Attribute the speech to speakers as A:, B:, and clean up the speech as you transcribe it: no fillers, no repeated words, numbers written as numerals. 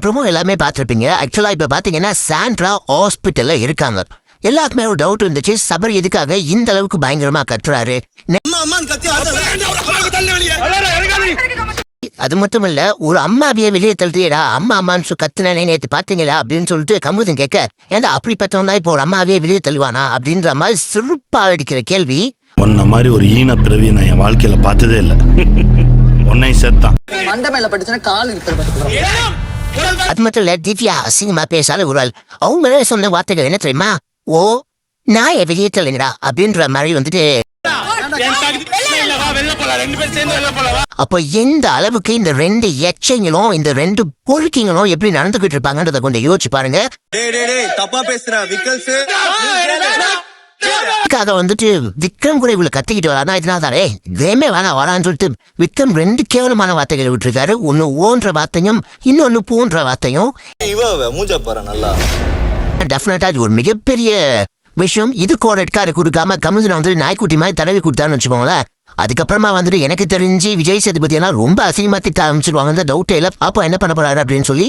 A: Promo எல்லாமே பார்த்திருப்பீங்க. ஆக்சுவலா இப்ப பாத்தீங்கன்னா சாண்ட்ரா ஹாஸ்பிட்டல்ல இருக்காங்க. எல்லாருக்குமே ஒரு டவுட் இருந்துச்சு, சபர் எதுக்காக இந்த அளவுக்கு பயங்கரமா கத்துறாரு. அது மட்டும் இல்ல, ஒரு அம்மாவையே வெளியே தள்ளியா அம்மா அம்மான்னு கத்துனே நேற்று பாத்தீங்களா அப்படின்னு சொல்லிட்டு கமுதன் கேட்க, ஏன்டா அப்படிப்பட்டவன் தான் இப்போ ஒரு அம்மாவையே வெளியே தள்ளுவானா அப்படின்ற மாதிரி சிறப்பா அடிக்கிற கேள்வி.
B: உன்ன மாதிரி ஒரு ஈன பிறவி நான் என் வாழ்க்கையில பார்த்ததே இல்லை. உன்னை சேர்த்தான்
A: அது மட்டும் இல்ல, திவ்யா அசிங்கமா பேசாத ஒரு ஆள். அவங்க சொன்ன வார்த்தைகள் என்ன தெரியுமா? ஓ நான் வெளியே தள்ளுங்கடா அப்படின்ற மாதிரி வந்துட்டு. அப்ப எந்த அளவுக்கு இந்த ரெண்டு எச்சங்களும் இந்த ரெண்டு பொறுக்கிங்களும் எப்படி நடந்துகிட்டு இருப்பாங்கன்றத கொஞ்சம் யோசிச்சு பாருங்க. அதை வந்துட்டு விக்ரம் கூட இவ்வளவு கத்திக்கிட்டு வரானா இதனால தானே வேமே வேணா வரான்னு சொல்லிட்டு விக்ரம் ரெண்டு கேவலமான வார்த்தைகளை விட்டுருக்காரு. ஒன்னு ஓன்ற வார்த்தையும் இன்னொன்னு பூன்ற வார்த்தையும். டெஃபினட்டா இது ஒரு மிகப்பெரிய விஷயம். இது ரெட் கார்டு கொடுக்காம கமிஷன் வந்துட்டு நாய்க்குட்டி மாதிரி தடவி கொடுத்தான்னு வச்சுக்கோங்களேன். அதுக்கப்புறமா வந்துட்டு எனக்கு தெரிஞ்சு விஜய் சேதுபதி எல்லாம் ரொம்ப அசிங்கமா திட்ட ஆரம்பிச்சிருவாங்க. டவுட்டே இல்லை. அப்போ என்ன பண்ண போறாரு அப்படின்னு சொல்லி